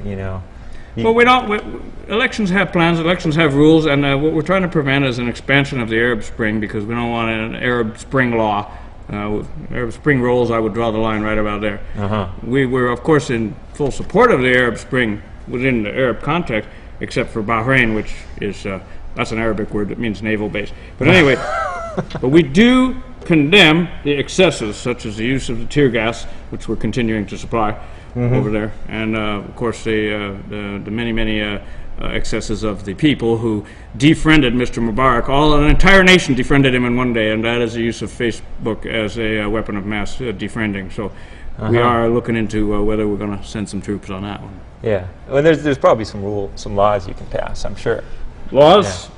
Well, elections have plans, elections have rules, and what we're trying to prevent is an expansion of the Arab Spring, because we don't want an Arab Spring law. Arab Spring rules, I would draw the line right about there. We were, of course, in full support of the Arab Spring within the Arab context, except for Bahrain, which is, that's an Arabic word that means naval base. But anyway, but we do condemn the excesses, such as the use of the tear gas, which we're continuing to supply over there, and of course the many excesses of the people who defriended Mr. Mubarak. An entire nation defriended him in one day, and that is the use of Facebook as a weapon of mass defriending. So we are looking into whether we're going to send some troops on that one. Yeah. Well, there's probably some laws you can pass, I'm sure. Laws? Yeah.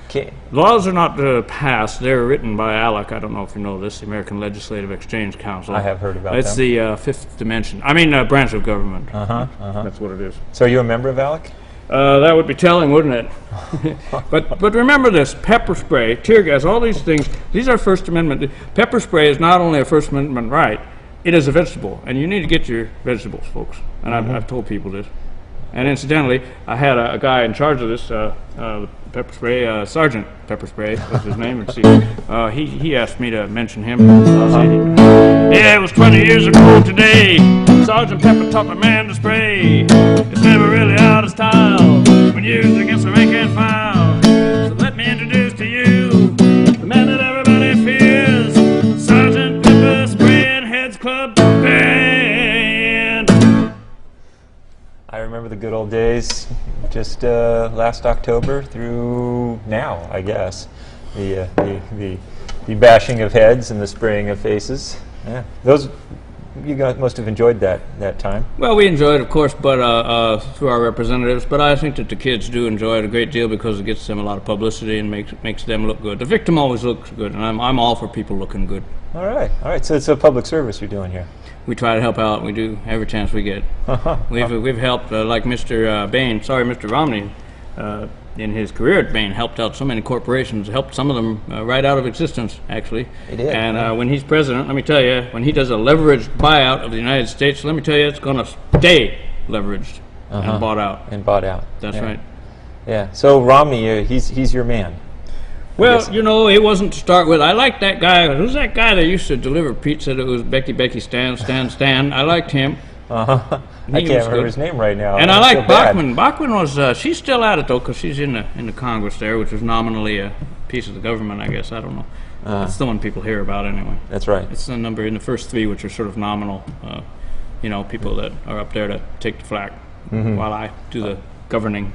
Okay. Laws are not passed. They're written by ALEC. I don't know if you know this, the American Legislative Exchange Council. I have heard about It's them. the fifth dimension. I mean, branch of government. That's what it is. So are you a member of ALEC? That would be telling, wouldn't it? But remember this, pepper spray, tear gas, all these things, these are First Amendment. Pepper spray is not only a First Amendment right, it is a vegetable, and you need to get your vegetables, folks. And I've told people this. And incidentally, I had a guy in charge of this pepper spray, Sargeant pepper spray was his name. Let's see. He asked me to mention him. Yeah, it was 20 years ago today. Sergeant Pepper taught the man to spray. It's never really out of style when used against a rank and file. So let me introduce to you the man that everybody fears, Sergeant Pepper Spray and Heads Club Band. I remember the good old days, just last October through now, I guess. The bashing of heads and the spraying of faces. Yeah, those you guys must have enjoyed that time. Well, we enjoy it, of course, but through our representatives. But I think that the kids do enjoy it a great deal because it gets them a lot of publicity and makes them look good. The victim always looks good, and I'm all for people looking good. All right. So it's a public service you're doing here. We try to help out. We do every chance we get. We've helped, like Mr. Bain. Sorry, Mr. Romney, in his career at Bain, helped out so many corporations. Helped some of them right out of existence, actually. He did. And when he's president, let me tell you, when he does a leveraged buyout of the United States, let me tell you, it's going to stay leveraged and bought out. And bought out. That's right. Yeah. So Romney, he's your man. Well, you know, it wasn't to start with. I liked that guy. Who's that guy that used to deliver pizza that was Becky, Stan? I liked him. I can't remember his name right now. And I like Bachman. Bachman was, she's still at it, though, because she's in the Congress there, which was nominally a piece of the government, I guess. I don't know. It's the one people hear about anyway. That's right. It's the number in the first three, which are sort of nominal, you know, people that are up there to take the flak while I do the governing.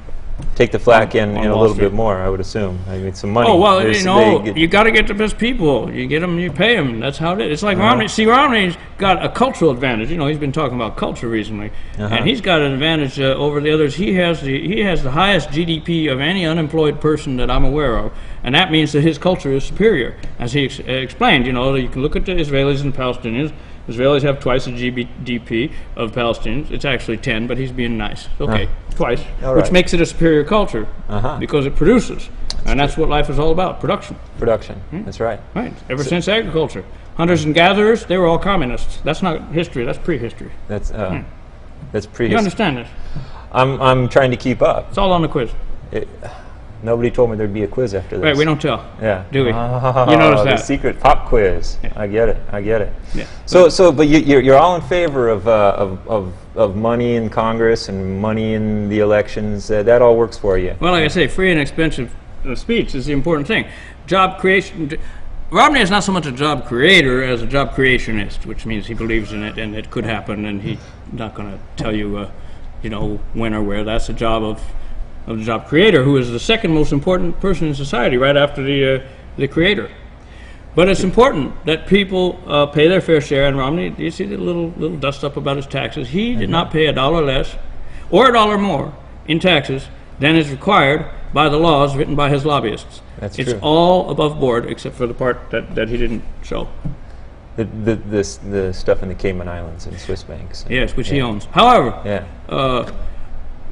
Take the flak in a little Street. bit more, I would assume. I mean, some money. Oh, well, you know, you got to get the best people. You get them, you pay them. That's how it is. It's like Romney. See, Romney's got a cultural advantage. You know, he's been talking about culture recently, and he's got an advantage over the others. He has the highest GDP of any unemployed person that I'm aware of, and that means that his culture is superior. As he explained, you know, you can look at the Israelis and Palestinians. Israelis have twice the GDP of Palestinians. It's actually 10, but he's being nice. Okay, twice, which makes it a superior culture because it produces. That's what life is all about, production. Production, that's right. Right, ever since agriculture. Hunters and gatherers, they were all communists. That's not history, that's prehistory. That's prehistory. You understand this? I'm trying to keep up. It's all on the quiz. Nobody told me there'd be a quiz after this. Right, we don't tell. Yeah. Do we? You notice that? The secret pop quiz. Yeah. I get it. Yeah. But you're all in favor of money in Congress and money in the elections. That all works for you. Well, like I say, free and expensive speech is the important thing. Job creation. Romney is not so much a job creator as a job creationist, which means he believes in it and it could happen, and he's not going to tell you, you know, when or where. That's the job of the job creator, who is the second most important person in society, right after the creator. But it's important that people pay their fair share. And Romney, you see the little dust up about his taxes. He did not pay $1 less or $1 more in taxes than is required by the laws written by his lobbyists. That's it's true. all above board except for the part that he didn't show. The stuff in the Cayman Islands and Swiss banks. Yes, which he owns. However,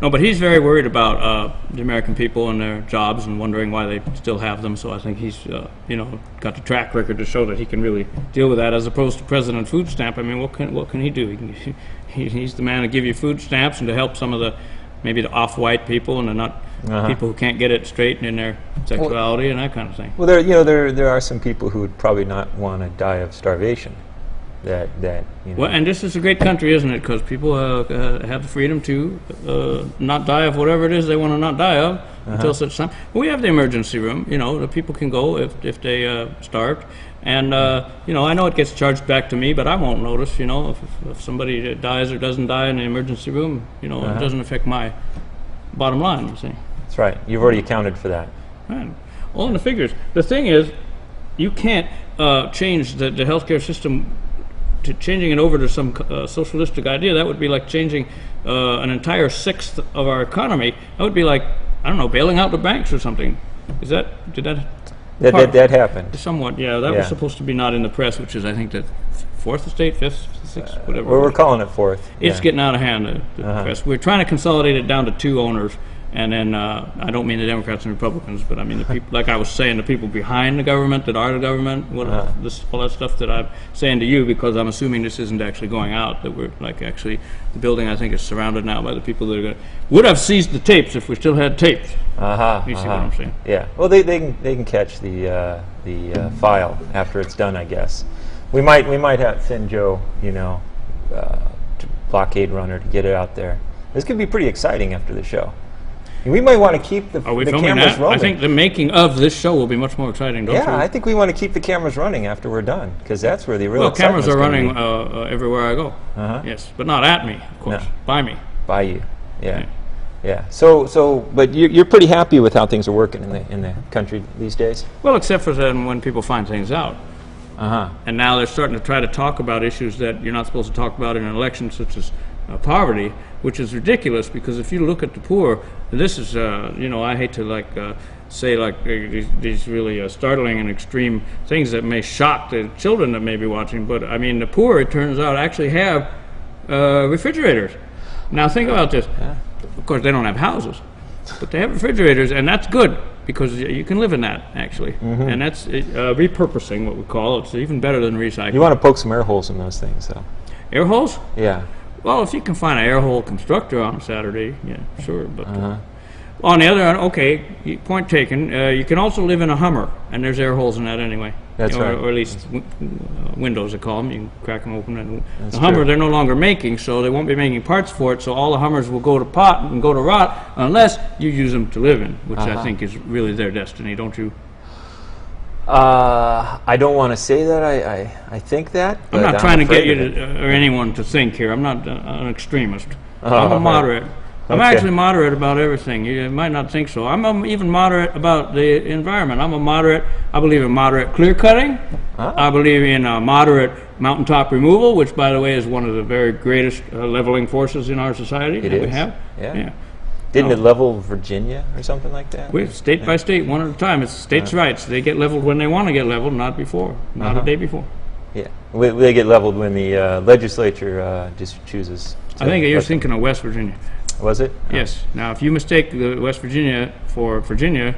no, but he's very worried about the American people and their jobs and wondering why they still have them. So I think he's, you know, got the track record to show that he can really deal with that, as opposed to President Food Stamp. I mean, what can he do? He's the man to give you food stamps and to help some of the maybe the off-white people and the not people who can't get it straight in their sexuality and that kind of thing. Well, there are some people who would probably not want to die of starvation. That you know. Well, and this is a great country, isn't it? Because people have the freedom to not die of whatever it is they want to not die of until such time. Well, we have the emergency room. You know, the people can go if they starved. And, you know, I know it gets charged back to me, but I won't notice, you know, if somebody dies or doesn't die in the emergency room, you know, it doesn't affect my bottom line, you see. That's right. You've already accounted for that. Right. All in the figures. The thing is, you can't change the healthcare system, to changing it over to some socialistic idea. That would be like changing an entire sixth of our economy. That would be like, I don't know, bailing out the banks or something. That happened. Somewhat, yeah. That was supposed to be not in the press, which is, I think, the fourth estate, fifth, sixth, whatever. Well, we're calling it fourth. It's getting out of hand, the press. We're trying to consolidate it down to 2 owners, and then I don't mean the Democrats and Republicans, but I mean the people, like I was saying, the people behind the government that are the government, all that stuff that I'm saying to you, because I'm assuming this isn't actually going out, that we're like actually, the building I think is surrounded now by the people that are going to, would have seized the tapes if we still had tapes. You see what I'm saying? Yeah. Well, they can catch the file after it's done, I guess. We might have to send Joe, you know, blockade runner to get it out there. This could be pretty exciting after the show. We might want to keep the cameras rolling. I think the making of this show will be much more exciting, don't you? Yeah, I think we want to keep the cameras running after we're done, because that's where the real excitement's cameras are running everywhere I go. Yes, but not at me, of course. No. By me. By you. Yeah. So, but you're pretty happy with how things are working in the country these days? Well, except for then when people find things out. And now they're starting to try to talk about issues that you're not supposed to talk about in an election, such as poverty, which is ridiculous, because if you look at the poor, this is, you know, I hate to say these really startling and extreme things that may shock the children that may be watching, but I mean the poor, it turns out, actually have refrigerators. Now think about this. Of course they don't have houses, but they have refrigerators, and that's good, because you can live in that, actually. And that's repurposing, what we call it. It's even better than recycling. You want to poke some air holes in those things, though. Air holes? Yeah. Well, if you can find an air hole constructor on a Saturday, yeah, sure. But on the other hand, okay, point taken. You can also live in a Hummer, and there's air holes in that anyway. That's right. Or at least windows, they call them. You can crack them open. And the Hummer, they're no longer making, so they won't be making parts for it. So all the Hummers will go to pot and go to rot unless you use them to live in, which I think is really their destiny, don't you? I don't want to say that. I think that. I'm not trying to get you or anyone to think here. I'm not an extremist. I'm a moderate. I'm actually moderate about everything. You might not think so. I'm even moderate about the environment. I'm a moderate. I believe in moderate clear cutting. I believe in moderate mountaintop removal, which, by the way, is one of the very greatest leveling forces in our society that we have. Yeah. Didn't it level Virginia or something like that? State by state, one at a time. It's states' rights. They get leveled when they want to get leveled, not before, not a day before. Yeah, they get leveled when the legislature just chooses. I think you're thinking of West Virginia. Was it? Yes. Now, if you mistake the West Virginia for Virginia,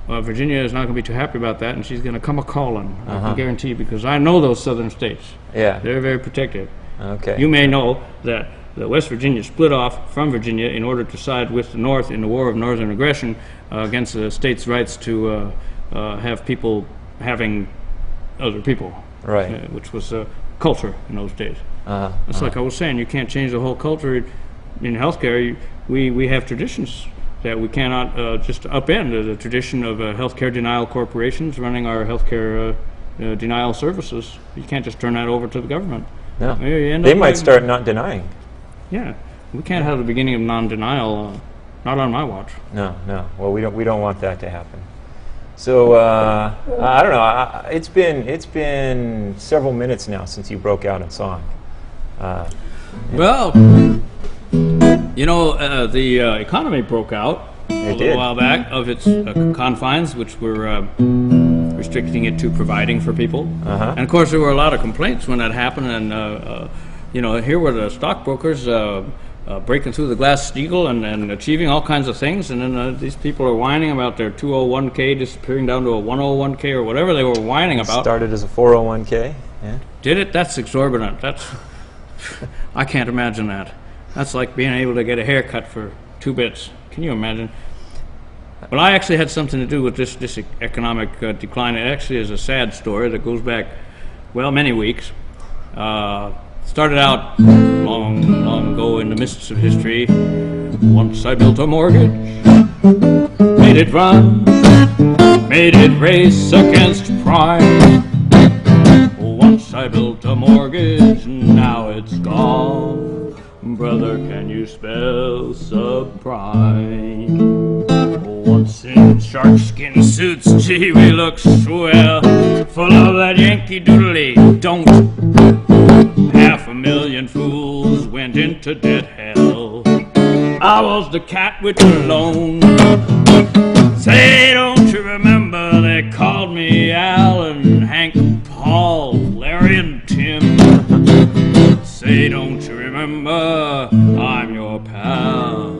Virginia is not going to be too happy about that, and she's going to come a-calling, I can guarantee you, because I know those southern states. Yeah. They're very protective. Okay. You may know that the West Virginia split off from Virginia in order to side with the North in the War of Northern Aggression against the states' rights to have people having other people, right? Which was culture in those days. It's like I was saying, you can't change the whole culture in healthcare. We have traditions that we cannot just upend. The tradition of healthcare denial corporations running our healthcare denial services. You can't just turn that over to the government. No. They might start not denying. Yeah, we can't have the beginning of non-denial. Not on my watch. No. Well, we don't want that to happen. So I don't know. It's been several minutes now since you broke out in song. Well, you know, the economy broke out a little while back of its confines, which were restricting it to providing for people. And of course, there were a lot of complaints when that happened. And you know, here were the stockbrokers breaking through the Glass-Steagall and achieving all kinds of things, and then these people are whining about their 201k disappearing down to a 101k or whatever they were whining about. Started as a 401k. Yeah. Did it? That's exorbitant. I can't imagine that. That's like being able to get a haircut for 2 bits. Can you imagine? Well, I actually had something to do with this economic decline. It actually is a sad story that goes back, well, many weeks. Started out long ago in the mists of history. Once I built a mortgage, made it run, made it race against prime. house I built a mortgage, now it's gone. Brother, can you spell subprime? Once in shark skin suits, gee, we look swell, full of that Yankee doodly don't. 500,000 fools went into dead hell. I was the cat with the loan. Say, don't you remember they called me Alan, Hank, Paul, Larry, and Tim? Say, don't you remember I'm your pal?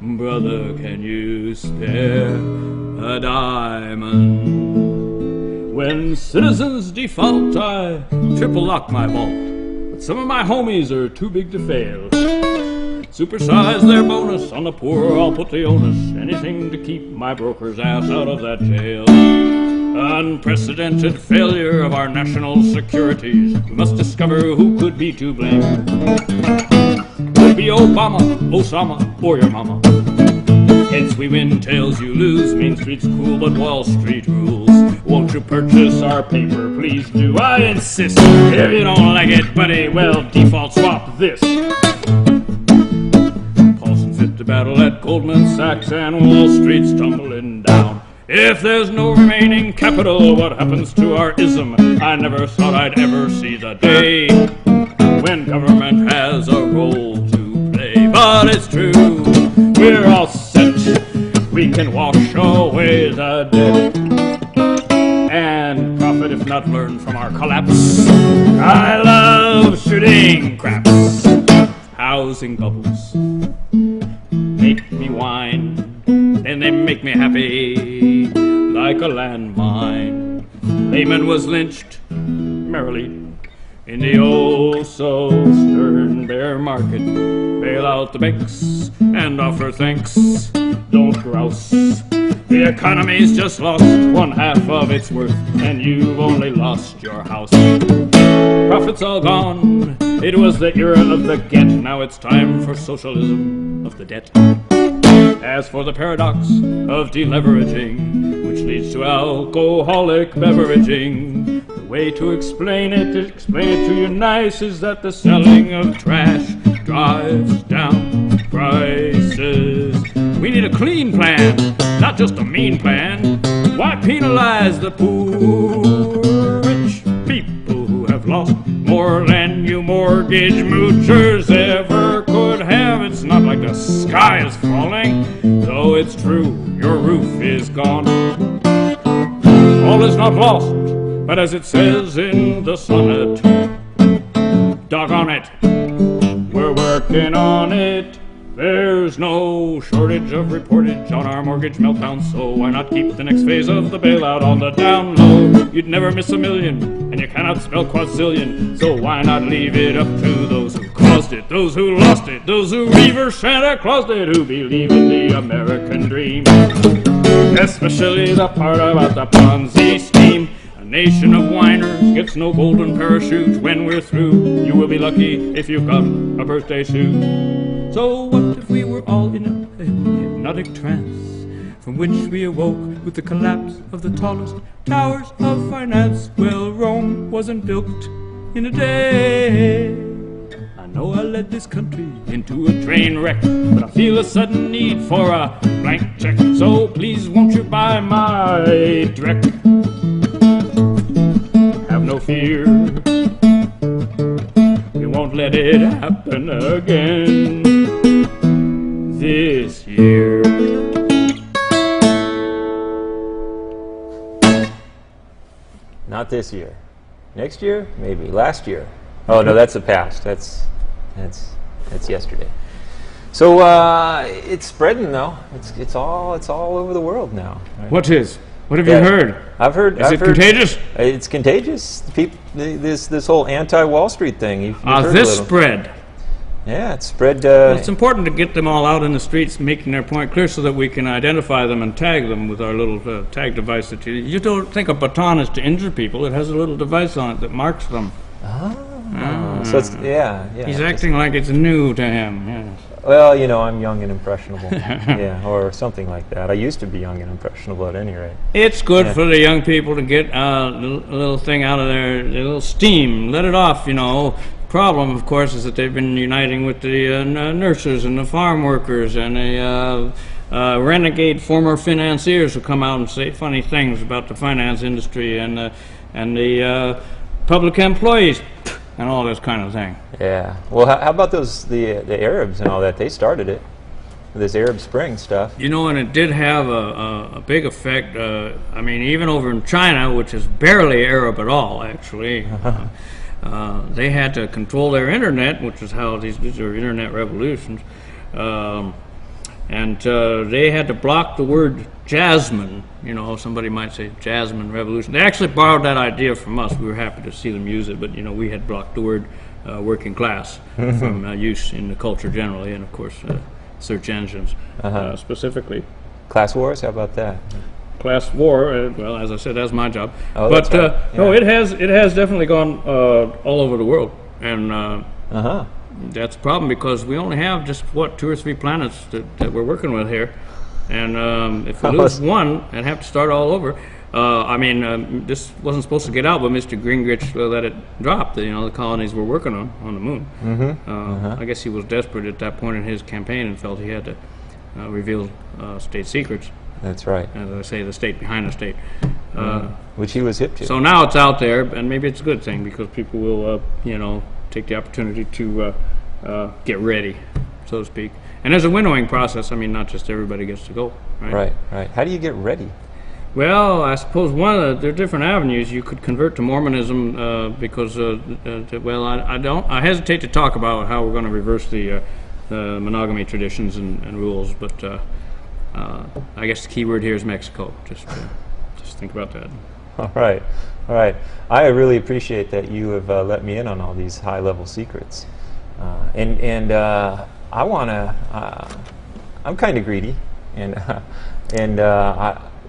Brother, can you spare a diamond? When citizens default, I triple lock my vault. But some of my homies are too big to fail. Supersize their bonus on the poor, I'll put the onus. Anything to keep my broker's ass out of that jail. Unprecedented failure of our national securities. We must discover who could be to blame. Could be Obama, Osama, or your mama. Heads we win, tails you lose. Main Street's cool, but Wall Street rules. Won't you purchase our paper? Please do, I insist. If you don't like it, buddy, well, default swap this. The battle at Goldman Sachs and Wall Street's tumbling down. If there's no remaining capital, what happens to our ism? I never thought I'd ever see the day when government has a role to play. But it's true, we're all set. We can wash away the debt and profit, if not learn from our collapse. I love shooting craps. Housing bubbles make me whine, and they make me happy like a landmine. Lippman was lynched merrily in the oh-so-stern bear market. Bail out the banks and offer thanks. Don't grouse. The economy's just lost 1/2 of its worth, and you've only lost your house. Profits all gone. It was the era of the get. Now it's time for socialism of the debt. As for the paradox of deleveraging, which leads to alcoholic beveraging, the way to explain it to you nice, is that the selling of trash drives down prices. We need a clean plan, not just a mean plan. Why penalize the poor? Rich people who have lost more than you mortgage moochers ever could have. It's not like the sky is falling, though it's true, your roof is gone. All is not lost, but as it says in the sonnet, doggone it, we're working on it. There's no shortage of reportage on our mortgage meltdown, so why not keep the next phase of the bailout on the down low? You'd never miss a million, and you cannot spell quadrillion, so why not leave it up to those who caused it, those who lost it, those who reverse Santa Claused it, who believe in the American dream, especially the part about the Ponzi scheme. A nation of whiners gets no golden parachute. When we're through, you will be lucky if you've got a birthday suit. So what if we were all in a hypnotic trance, from which we awoke with the collapse of the tallest towers of finance? Well, Rome wasn't built in a day. I know I led this country into a train wreck, but I feel a sudden need for a blank check. So please won't you buy my Dreck? Have no fear, we won't let it happen again this year. Not this year. Next year? Maybe. Last year. Oh no, that's the past. That's yesterday. So it's spreading though. It's all over the world now. Right? What is? What have you heard? I've heard. Is it contagious? It's contagious. This whole anti-Wall Street thing. You've heard this spread. Yeah, it's spread. Well, it's important to get them all out in the streets, making their point clear, so that we can identify them and tag them with our little tag device. That you don't think a baton is to injure people. It has a little device on it that marks them. So it's yeah. He's acting like it's new to him. Yes. Well, you know, I'm young and impressionable. Yeah, or something like that. I used to be young and impressionable at any rate. It's good for the young people to get a little thing out of their little steam, let it off, you know. Problem, of course, is that they've been uniting with the nurses and the farm workers and the renegade former financiers who come out and say funny things about the finance industry and the public employees and all this kind of thing. Yeah. Well, how about the Arabs and all that? They started it, this Arab Spring stuff. You know, and it did have a big effect. I mean, even over in China, which is barely Arab at all, actually. They had to control their internet, which is how these are internet revolutions. And they had to block the word jasmine. You know, somebody might say jasmine revolution. They actually borrowed that idea from us. We were happy to see them use it, but you know, we had blocked the word working class from use in the culture generally, and of course search engines specifically. Class wars? How about that? Class war. Well, as I said, that's my job. Oh, but that's right. Yeah. no, it has definitely gone all over the world, and that's a problem because we only have just 2 or 3 planets that we're working with here, and if we lose one and have to start all over, I mean, this wasn't supposed to get out, but Mr. Gingrich let it drop. The colonies we're working on the moon. I guess he was desperate at that point in his campaign and felt he had to reveal state secrets. That's right. As I say, the state behind the state. Which he was hip to. So now it's out there, and maybe it's a good thing because people will, take the opportunity to get ready, so to speak. And there's a winnowing process. I mean, not just everybody gets to go. Right. Right. How do you get ready? Well, I suppose there are different avenues. You could convert to Mormonism because, I hesitate to talk about how we're going to reverse the monogamy traditions and rules, but I guess the key word here is Mexico. Just think about that. All right. I really appreciate that you have let me in on all these high-level secrets, and I want to. I'm kind of greedy, and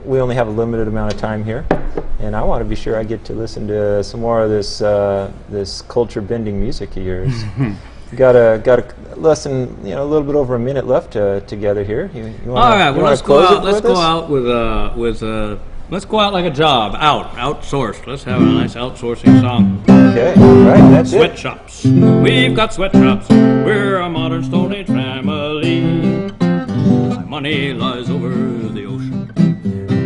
we only have a limited amount of time here, and I want to be sure I get to listen to some more of this culture-bending music of yours. Got a lesson, a little bit over a minute left together here. You all right, well, let's go out. Let's go out like a job. Outsourced. Let's have a nice outsourcing song. Okay, all right, that's Sweatshops. We've got sweatshops. We're a modern Stone Age family. My money lies over the ocean.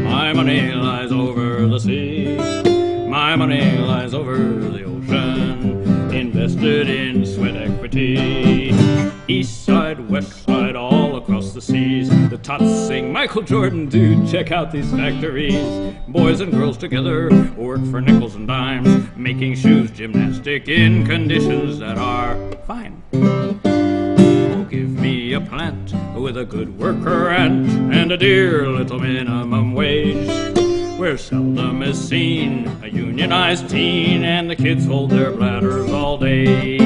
My money lies over the sea. My money lies over the ocean. Invested in sweat equity. East side, west side, all across the seas. The tots sing Michael Jordan, dude, check out these factories. Boys and girls together work for nickels and dimes, making shoes gymnastic in conditions that are fine. Oh, give me a plant with a good worker ant and a dear little minimum wage, where seldom is seen a unionized teen and the kids hold their bladders all day.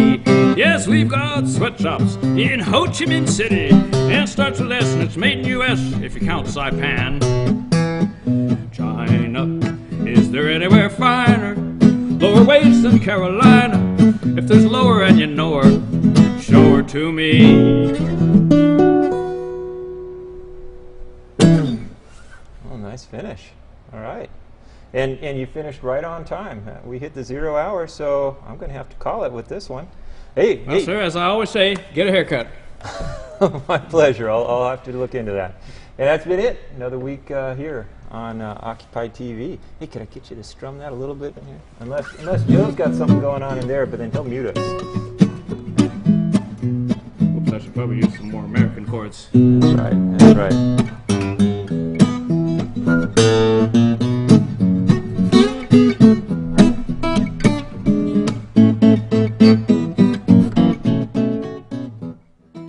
Yes, we've got sweatshops in Ho Chi Minh City, and starts with S and it's made in U.S. if you count Saipan. China, is there anywhere finer? Lower wage than Carolina. If there's lower and you know her, show her to me. Oh, nice finish. All right. And you finished right on time. We hit the 0 hour, so I'm going to have to call it with this one. Hey, sir, as I always say, get a haircut. My pleasure. I'll have to look into that. And that's been it. Another week here on Occupy TV. Hey, could I get you to strum that a little bit in here? Unless Joe's got something going on in there, but then he'll mute us. Oops, I should probably use some more American chords. That's right.